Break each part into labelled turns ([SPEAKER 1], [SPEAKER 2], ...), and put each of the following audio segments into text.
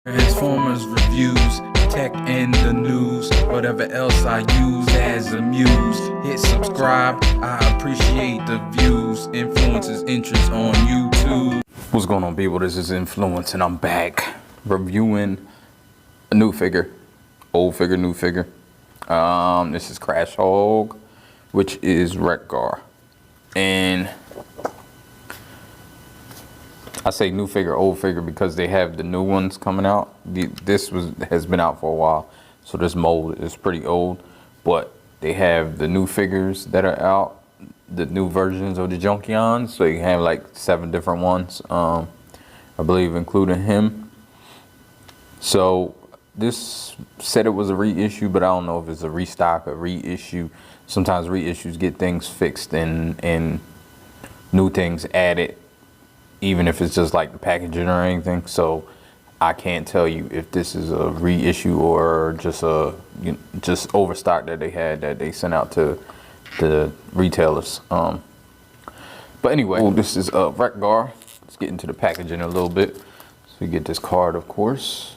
[SPEAKER 1] Transformers reviews, tech and the news, whatever else I use as a muse. Hit subscribe, I appreciate the views. Influence's interest on YouTube. What's going on, people? This is Influence and I'm back reviewing a new figure. Old figure, new figure. This is CRASHHOG, which is Wreck Gar. And I say new figure, old figure because they have the new ones coming out. This has been out for a while, so this mold is pretty old. But they have the new figures that are out, the new versions of the Junkions. So you have like 7 different ones, I believe, including him. So this said it was a reissue, but I don't know if it's a restock or reissue. Sometimes reissues get things fixed and new things added, even if it's just like the packaging or anything. So I can't tell you if this is a reissue or just just overstock that they had that they sent out to the retailers. But anyway, this is Wreck Gar. Let's get into the packaging a little bit. So you get this card, of course.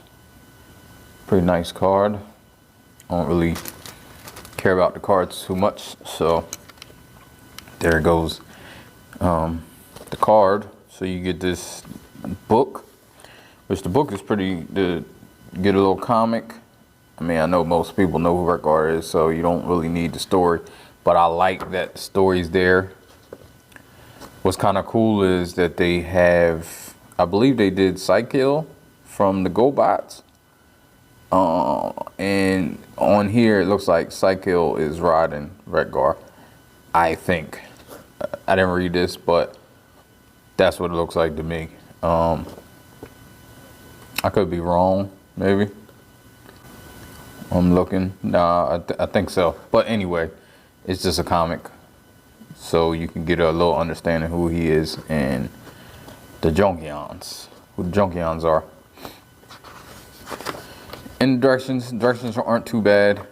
[SPEAKER 1] Pretty nice card. I don't really care about the cards too much, so there goes the card. So you get this book, which the book is pretty, to get a little comic. I mean, I know most people know who Wreck Gar is, so you don't really need the story, but I like that the story's there. What's kind of cool is that they have, I believe they did Cykill from the GoBots. And on here, it looks like Cykill is riding Wreck Gar, I think. I didn't read this, but that's what it looks like to me. I could be wrong, maybe. I'm looking. Nah, I think so. But anyway, it's just a comic, so you can get a little understanding who he is and the Junkions, who the Junkions are. And directions aren't too bad.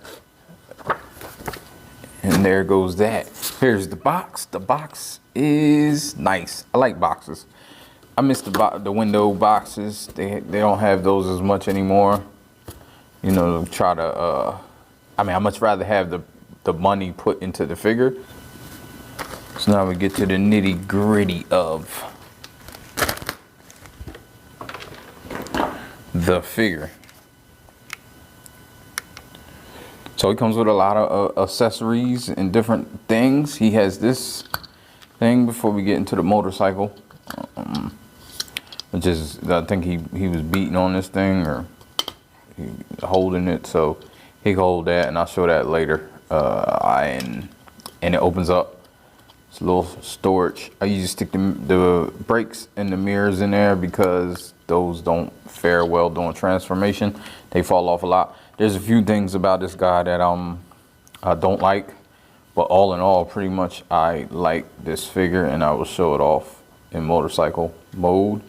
[SPEAKER 1] And there goes that. Here's the box. The box is nice. I like boxes. I miss the window boxes. They don't have those as much anymore. You know, try to I mean, I much rather have the money put into the figure. So now we get to the nitty gritty of the figure. So he comes with a lot of accessories and different things. He has this thing before we get into the motorcycle, which is, I think he was beating on this thing or holding it, so he can hold that, and I'll show that later. And it opens up. It's a little storage. I usually stick the brakes and the mirrors in there because those don't fare well doing transformation. They fall off a lot. There's a few things about this guy that I don't like, but all in all, pretty much I like this figure, and I will show it off in motorcycle mode.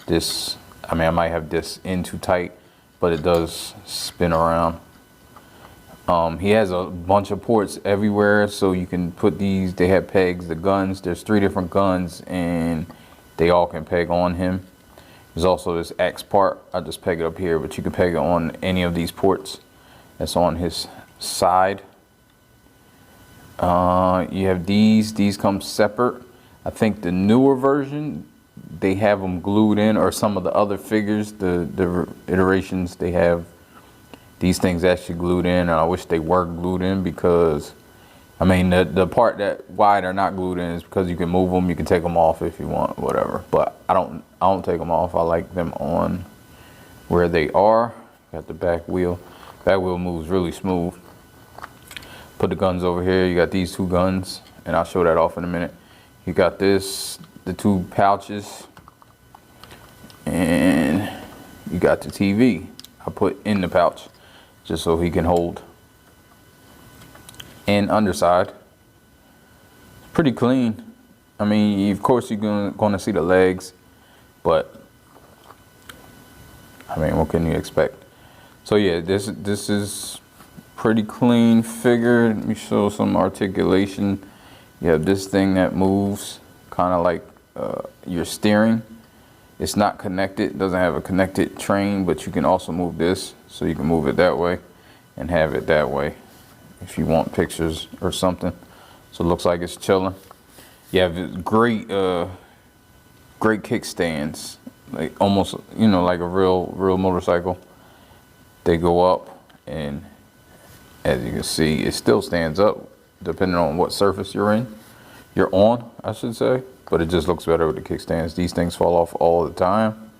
[SPEAKER 1] This, I mean, I might have this in too tight, but it does spin around. He has a bunch of ports everywhere, so you can put these. They have pegs, the guns. There's 3 different guns, and they all can peg on him. There's also this X part. I just peg it up here, but you can peg it on any of these ports that's on his side. You have these come separate. I think the newer version, they have them glued in, or some of the other figures, the iterations, they have these things actually glued in, and I wish they were glued in, because I mean, the part that why they're not glued in is because you can move them, you can take them off if you want, whatever. But I don't take them off. I like them on where they are. Got the back wheel. Back wheel moves really smooth. Put the guns over here. You got these 2 guns, and I'll show that off in a minute. You got this, the 2 pouches, and you got the TV. I put in the pouch just so he can hold. And underside, pretty clean. I mean, of course you're gonna see the legs, but I mean, what can you expect? So yeah, this is pretty clean figure. Let me show some articulation. You have this thing that moves, kind of like your steering. It's not connected, doesn't have a connected train, but you can also move this, so you can move it that way and have it that way if you want pictures or something. So it looks like it's chilling. You have great great kickstands, like almost, you know, like a real motorcycle. They go up, and as you can see, it still stands up depending on what surface you're on, I should say. But it just looks better with the kickstands. These things fall off all the time,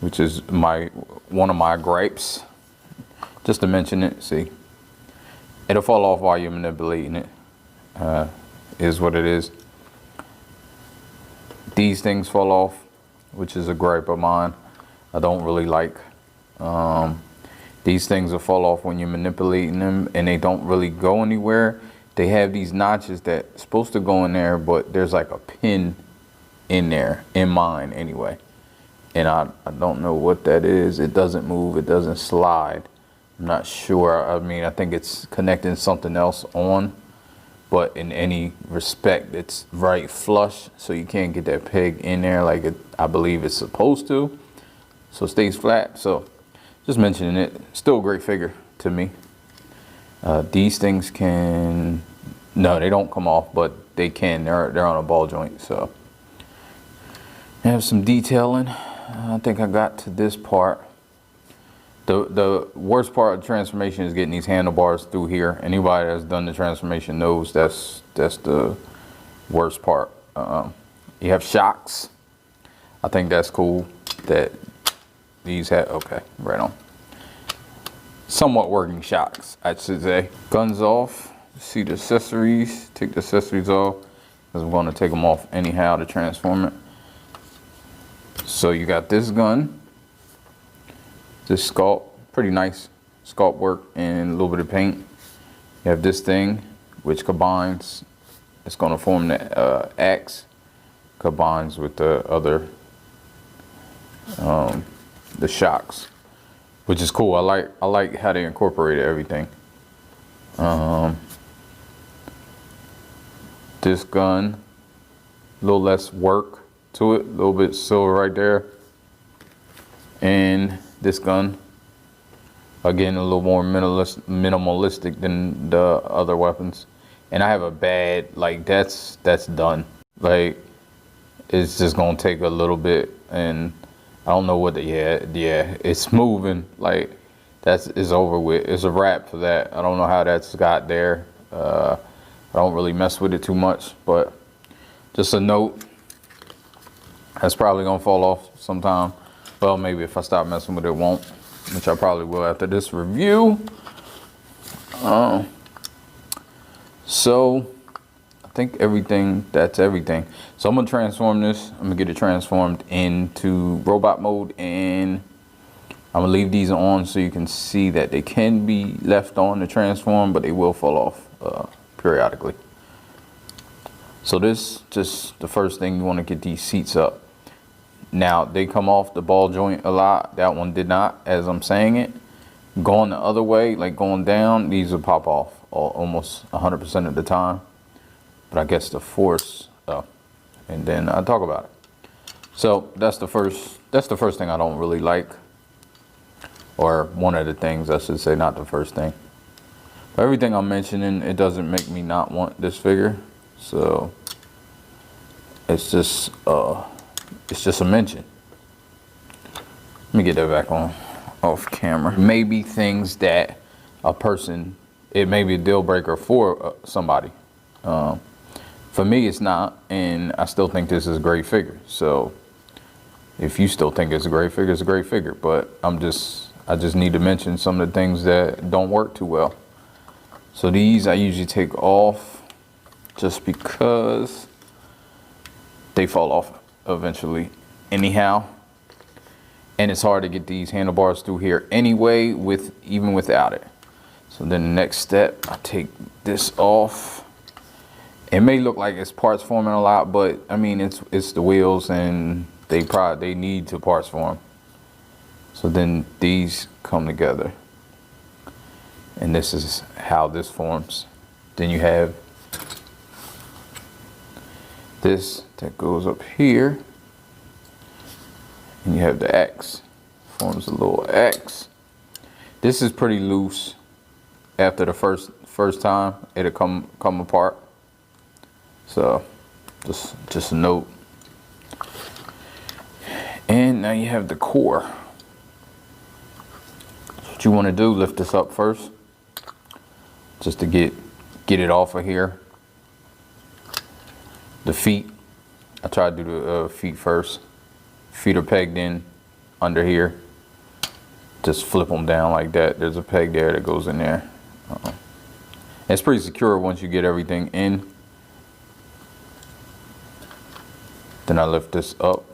[SPEAKER 1] which is one of my gripes. Just to mention it, see, it'll fall off while you're manipulating it. Is what it is. These things fall off, which is a gripe of mine. I don't really like. These things will fall off when you're manipulating them, and they don't really go anywhere. They have these notches that's supposed to go in there, but there's like a pin in there, in mine anyway. And I don't know what that is. It doesn't move, it doesn't slide. I'm not sure. I mean, I think it's connecting something else on, but in any respect, it's right flush, so you can't get that peg in there like I believe it's supposed to. So it stays flat. So just mentioning it, still a great figure to me. These things can, no, they don't come off, but they can. They're on a ball joint. So I have some detailing. I think I got to this part. The worst part of the transformation is getting these handlebars through here. Anybody that's done the transformation knows that's the worst part. You have shocks. I think that's cool that these have, okay, right on. Somewhat working shocks, I should say. Guns off. See the accessories. Take the accessories off, because I'm going to take them off anyhow to transform it. So you got this gun, this sculpt, pretty nice sculpt work and a little bit of paint. You have this thing, which combines. It's going to form the axe, combines with the other, the shocks, which is cool. I like how they incorporated everything. This gun, a little less work to it, a little bit silver right there. And this gun, again, a little more minimalistic than the other weapons. And I have a bad, like, that's done. Like, it's just gonna take a little bit, and I don't know what the, yeah, it's moving. Like, it's over with. It's a wrap for that. I don't know how that's got there. I don't really mess with it too much, but just a note, that's probably gonna fall off sometime. Well, maybe if I stop messing with it, it won't, which I probably will after this review. So I think that's everything. So I'm gonna transform this. I'm gonna get it transformed into robot mode, and I'm gonna leave these on so you can see that they can be left on to transform, but they will fall off periodically. So this, just the first thing, you want to get these seats up. Now they come off the ball joint a lot. That one did not, as I'm saying it. Going the other way, like going down, these will pop off almost 100% of the time. But I guess the force, and then I'll talk about it. So that's the first thing I don't really like, or one of the things I should say, not the first thing. But everything I'm mentioning, it doesn't make me not want this figure. So it's just a mention. Let me get that back on off camera. Maybe things that a person, it may be a deal breaker for somebody. For me, it's not, and I still think this is a great figure. So if you still think it's a great figure, it's a great figure. But I just need to mention some of the things that don't work too well. So these I usually take off just because they fall off eventually anyhow. And it's hard to get these handlebars through here anyway, even without it. So then the next step, I take this off. It may look like it's parts forming a lot, but I mean, it's the wheels, and they need to parts form. So then these come together, and this is how this forms. Then you have this that goes up here, And you have the X, forms a little X. This is pretty loose. After the first time, it'll come apart. So just a note. And now you have the core. What you want to do, lift this up first, just to get it off of here. The feet, I try to do the feet first. Feet are pegged in under here. Just flip them down like that. There's a peg there that goes in there. It's pretty secure once you get everything in. Then I lift this up.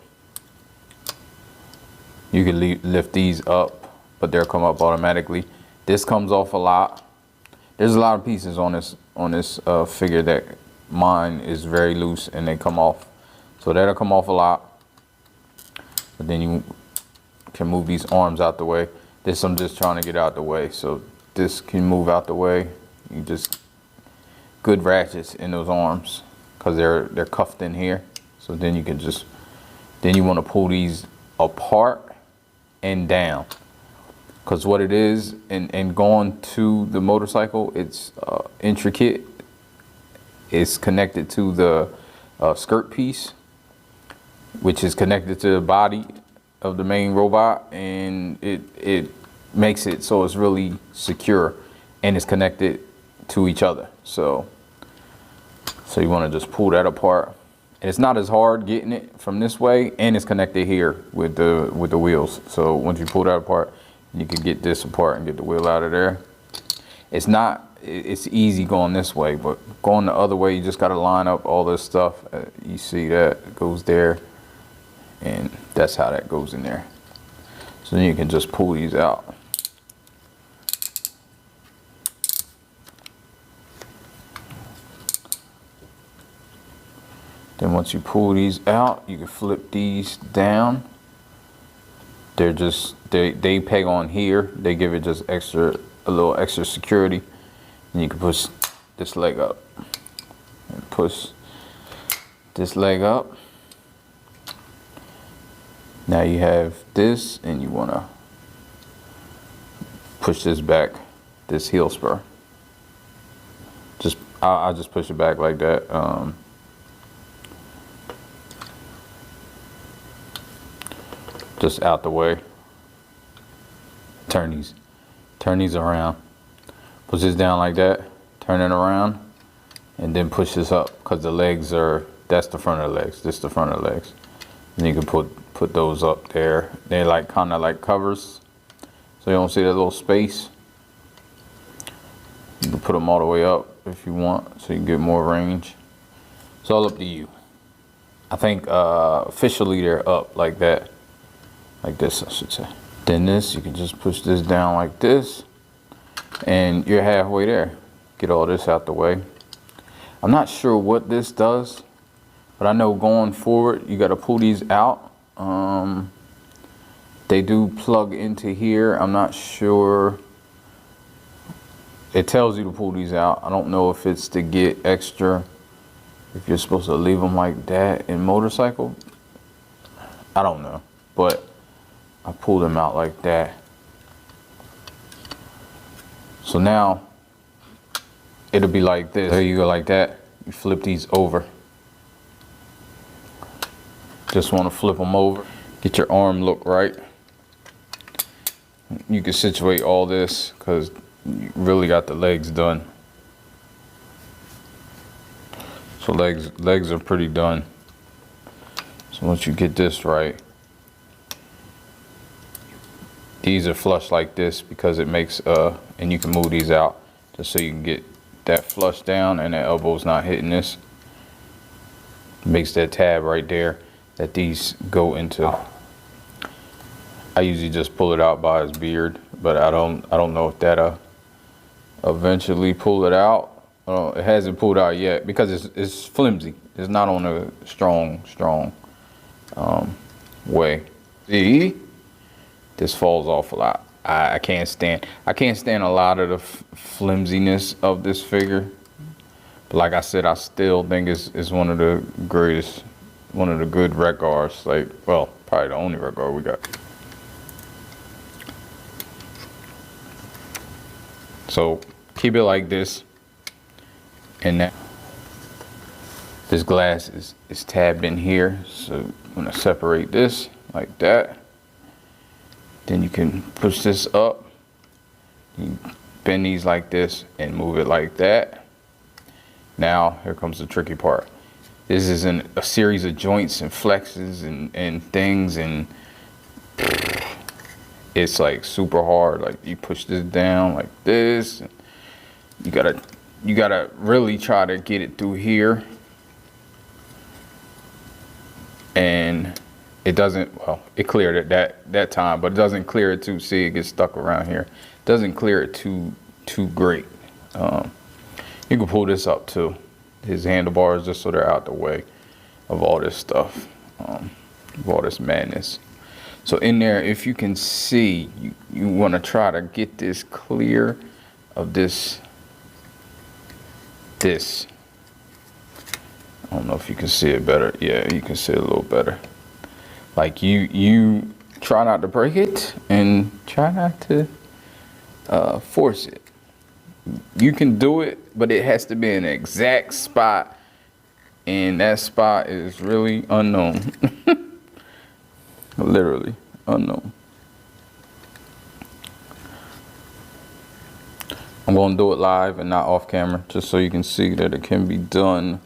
[SPEAKER 1] You can lift these up, but they'll come up automatically. This comes off a lot. There's a lot of pieces on this figure that mine is very loose and they come off. So that'll come off a lot. But then you can move these arms out the way. This I'm just trying to get out the way. So this can move out the way. You just good ratchets in those arms because they're cuffed in here. So then you can just you want to pull these apart and down, because what it is, and going to the motorcycle, it's intricate. It's connected to the skirt piece, which is connected to the body of the main robot, and it makes it so it's really secure and it's connected to each other. So you want to just pull that apart. And it's not as hard getting it from this way, and it's connected here with the wheels. So once you pull that apart, you can get this apart and get the wheel out of there. It's easy going this way, but going the other way, you just got to line up all this stuff. You see that goes there, and that's how that goes in there. So then you can just pull these out. Then once you pull these out, you can flip these down. They're just, they peg on here. They give it just a little extra security. And you can push this leg up. And push this leg up. Now you have this, and you want to push this back, this heel spur. I'll just push it back like that. Just out the way. Turn these around. Push this down like that, turn it around, and then push this up, because the legs that's the front of the legs, this is the front of the legs. And you can put those up there. They're like kind of like covers, so you don't see that little space. You can put them all the way up if you want, so you can get more range. It's all up to you. I think officially they're up like that. Like this, I should say. Then this, you can just push this down like this, and you're halfway there. Get all this out the way. I'm not sure what this does, but I know going forward, you got to pull these out. They do plug into here. I'm not sure. It tells you to pull these out. I don't know if it's to get extra, if you're supposed to leave them like that in motorcycle. I don't know, but I pull them out like that. So now it'll be like this. There you go, like that. You flip these over. Just want to flip them over. Get your arm look right. You can situate all this because you really got the legs done. So legs are pretty done. So once you get this right, these are flush like this because it makes, and you can move these out just so you can get that flush down and that elbow's not hitting this. Makes that tab right there that these go into. I usually just pull it out by his beard, but I don't know if that'll eventually pull it out. It hasn't pulled out yet because it's flimsy. It's not on a strong way. See? This falls off a lot. I can't stand a lot of the flimsiness of this figure. But like I said, I still think it's one of the greatest, one of the good Wreck Gars. Like, well, probably the only Wreck Gar we got. So keep it like this, and now this glass is tabbed in here. So I'm gonna separate this like that. Then you can push this up. You bend these like this and move it like that. Now here comes the tricky part. This is a series of joints and flexes and things, and it's like super hard. Like you push this down like this. You gotta really try to get it through here. And it doesn't, well, it cleared it that time, but it doesn't clear it too, see, it gets stuck around here. It doesn't clear it too great. You can pull this up too, his handlebars, just so they're out the way of all this stuff, of all this madness. So in there, if you can see, you want to try to get this clear of this. I don't know if you can see it better. Yeah, you can see it a little better. Like you try not to break it and try not to force it. You can do it, but it has to be in an exact spot, and that spot is really unknown. Literally unknown. I'm going to do it live and not off camera, just so you can see that it can be done.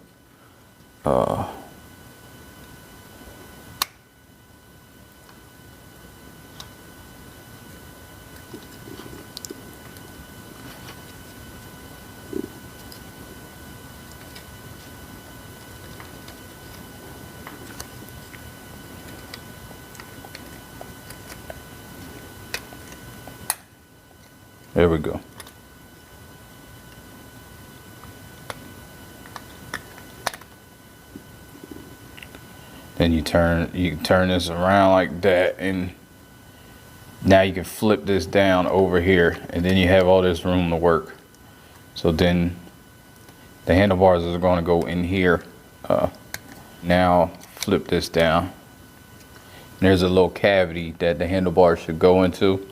[SPEAKER 1] There we go. Then you turn this around like that, and now you can flip this down over here, and then you have all this room to work. So then the handlebars are going to go in here. Now flip this down. And there's a little cavity that the handlebars should go into.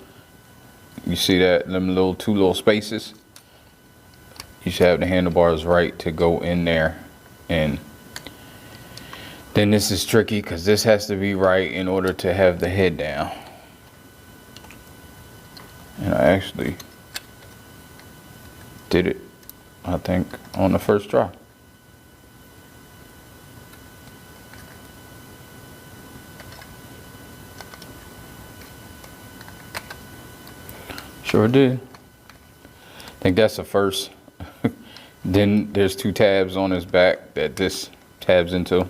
[SPEAKER 1] You see that, them two little spaces? You should have the handlebars right to go in there. And then this is tricky because this has to be right in order to have the head down. And I actually did it, I think, on the first try. Sure did. I think that's the first. Then there's two tabs on his back that this tabs into.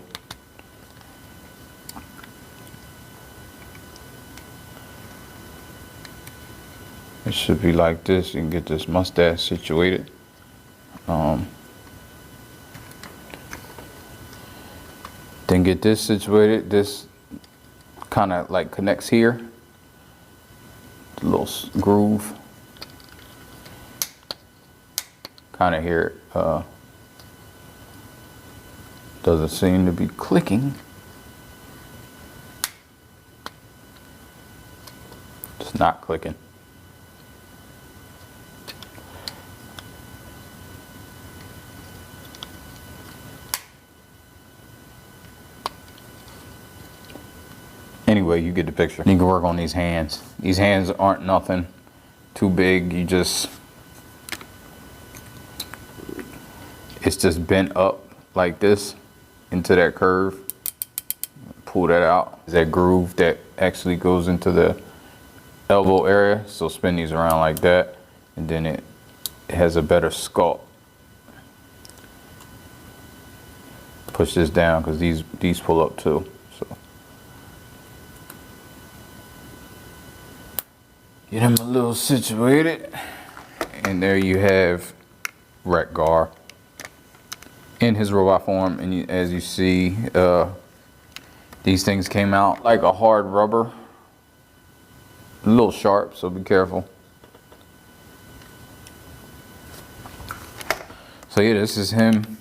[SPEAKER 1] It should be like this. You can get this mustache situated. Then get this situated. This kind of like connects here. A little groove. Kind of here. Doesn't seem to be clicking. It's not clicking. Anyway, you get the picture. You can work on these hands. These hands aren't nothing too big. It's just bent up like this into that curve. Pull that out. That groove that actually goes into the elbow area. So spin these around like that, and then it has a better sculpt. Push this down because these pull up too. So get him a little situated, and there you have Wreck Gar in his robot form. And as you see, these things came out like a hard rubber, a little sharp, so be careful. So yeah, this is him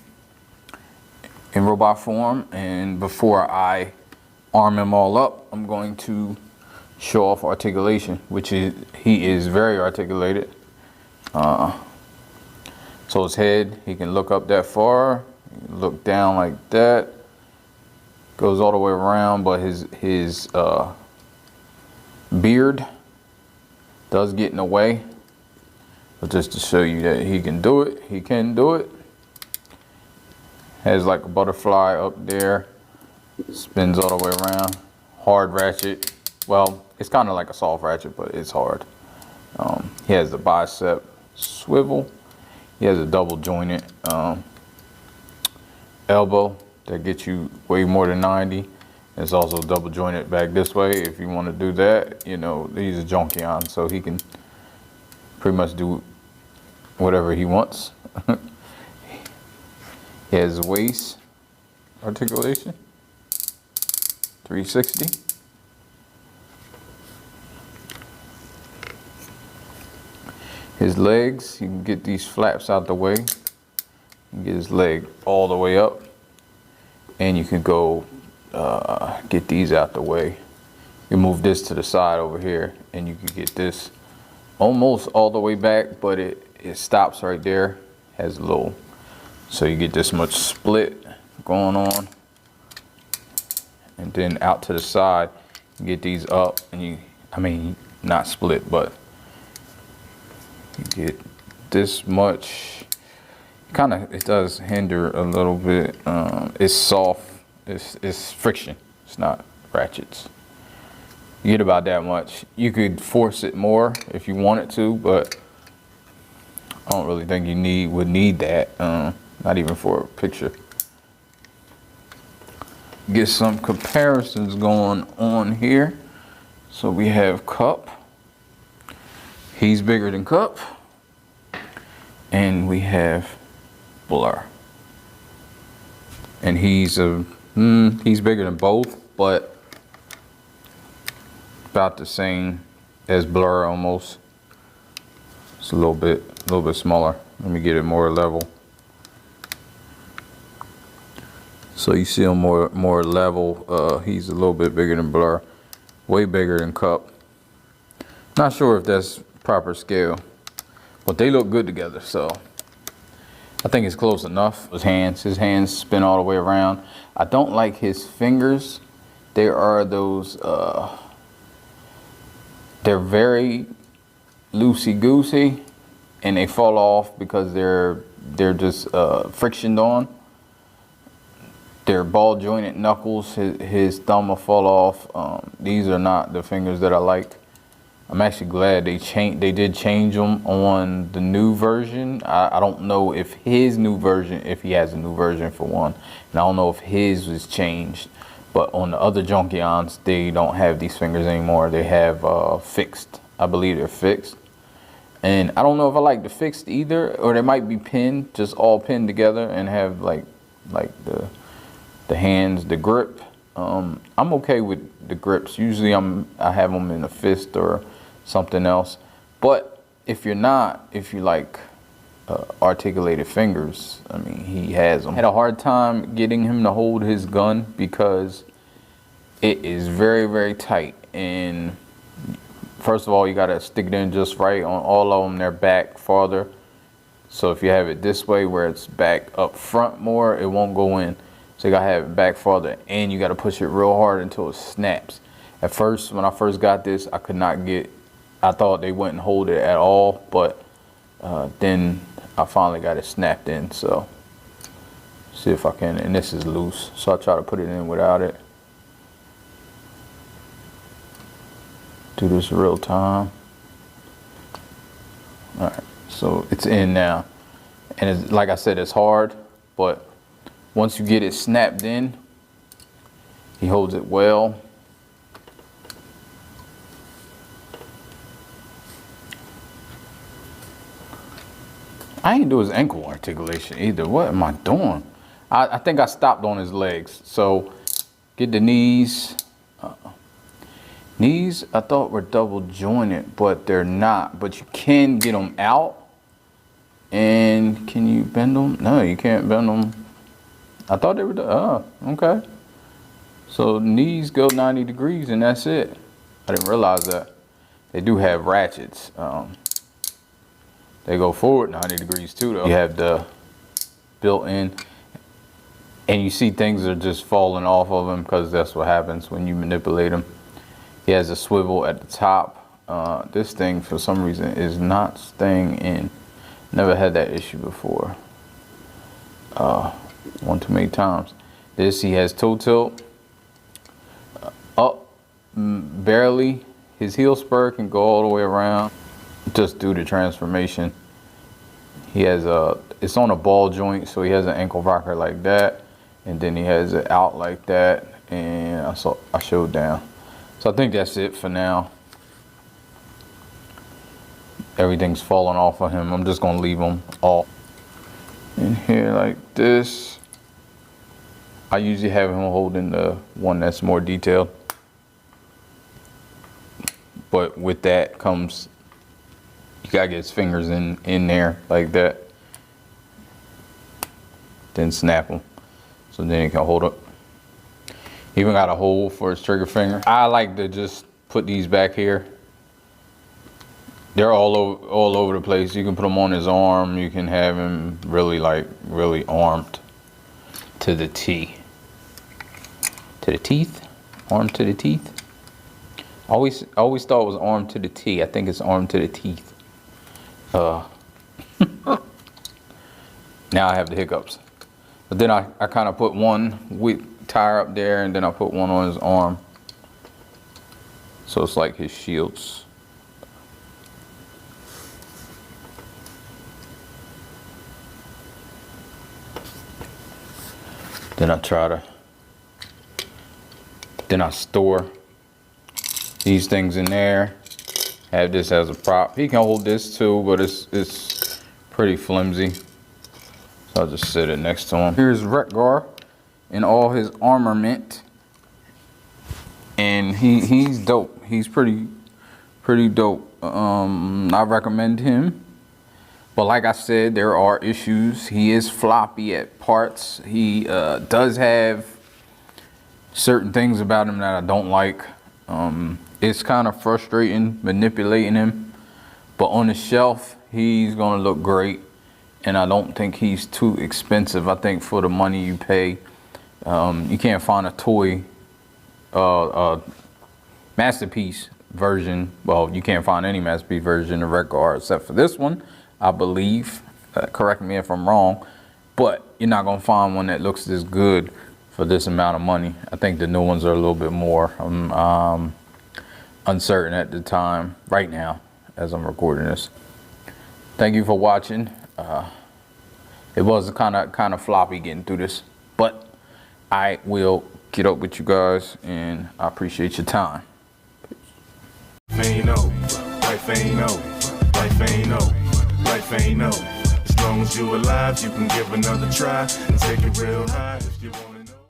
[SPEAKER 1] in robot form, and before I arm him all up, I'm going to show off articulation, which is, he is very articulated. So his head, he can look up that far, look down like that, goes all the way around, but his beard does get in the way. But just to show you that he can do it, he can do it. Has like a butterfly up there, spins all the way around. Hard ratchet. Well, it's kind of like a soft ratchet, but it's hard. He has the bicep swivel. He has a double jointed elbow that gets you way more than 90. It's also double jointed back this way if you want to do that. You know, he's a Junkion, so he can pretty much do whatever he wants. He has waist articulation, 360. His legs, you can get these flaps out the way. You can get his leg all the way up. And you can go get these out the way. You move this to the side over here and you can get this almost all the way back, but it stops right there. Has a little, so you get this much split going on. And then out to the side, you get these up and you, I mean, not split, but you get this much. Kind of, it does hinder a little bit. It's soft, it's friction, it's not ratchets. You get about that much. You could force it more if you wanted to, but I don't really think you would need that, not even for a picture. Get some comparisons going on here. So we have Cup. He's bigger than Cup. And we have Blur. And he's bigger than both, but about the same as Blur almost. It's a little bit smaller. Let me get it more level. So you see him more level. He's a little bit bigger than Blur, way bigger than Cup. Not sure if that's proper scale, but they look good together, so I think it's close enough. His hands spin all the way around. I don't like his fingers. There are those, they're very loosey-goosey and they fall off because they're just frictioned on. They're ball jointed knuckles. His thumb will fall off. These are not the fingers that I like. I'm actually glad they did change them on the new version. I don't know if his new version, if he has a new version for one, and I don't know if his was changed. But on the other Junkions, they don't have these fingers anymore. They have fixed. I believe they're fixed. And I don't know if I like the fixed either, or they might be pinned, just all pinned together and have like the hands, the grip. I'm okay with the grips. Usually I have them in a fist or something else. But if you like articulated fingers, I mean, he has them. I had a hard time getting him to hold his gun because it is very, very tight. And first of all, you gotta stick it in just right. On all of them, they're back farther. So if you have it this way where it's back up front more, it won't go in. So you gotta have it back farther, and you gotta push it real hard until it snaps. At first, when I first got this, I could not get, I thought they wouldn't hold it at all, but then I finally got it snapped in. So see if I can, and this is loose, so I try to put it in without it. Do this real time. All right, so it's in now, and it's, like I said, it's hard, but once you get it snapped in, he holds it well. I ain't do his ankle articulation either. What am I doing? I think I stopped on his legs. So get the knees. Knees I thought were double jointed, but they're not. But you can get them out. And can you bend them? No, you can't bend them. I thought they were, okay. So knees go 90 degrees and that's it. I didn't realize that. They do have ratchets. They go forward 90 degrees too though. You have the built-in, and you see things are just falling off of him because that's what happens when you manipulate him. He has a swivel at the top. This thing for some reason is not staying in. Never had that issue before. One too many times. This, he has toe tilt. Up barely. His heel spur can go all the way around just due to transformation. He has it's on a ball joint, so he has an ankle rocker like that, and then he has it out like that, and I showed down. So I think that's it for now. Everything's falling off of him. I'm just gonna leave them all in here like this. I usually have him holding the one that's more detailed, but with that comes, you gotta get his fingers in there like that, then snap them so then he can hold up. He even got a hole for his trigger finger. I like to just put these back here. They're all over the place. You can put them on his arm. You can have him really armed to the T. To the teeth? Arm to the teeth? Always thought it was arm to the T. I think it's arm to the teeth. Now I have the hiccups. But then I kind of put one with tire up there, and then I put one on his arm. So it's like his shields. Then I store these things in there. Have this as a prop. He can hold this too, but it's pretty flimsy. So I'll just sit it next to him. Here's Wreck Gar in all his armament. And he's dope. He's pretty dope. I recommend him. But like I said, there are issues. He is floppy at parts. He does have certain things about him that I don't like. It's kind of frustrating manipulating him. But on the shelf, he's gonna look great. And I don't think he's too expensive. I think for the money you pay, you can't find a toy, masterpiece version. Well, you can't find any masterpiece version of Wreck Gar except for this one, I believe. Correct me if I'm wrong, but you're not gonna find one that looks this good for this amount of money. I think the new ones are a little bit more. I'm uncertain at the time, right now, as I'm recording this. Thank you for watching. It was kind of floppy getting through this, but I will get up with you guys, and I appreciate your time.
[SPEAKER 2] Life ain't over. As long as you alive, you can give another try and take it real high if you want.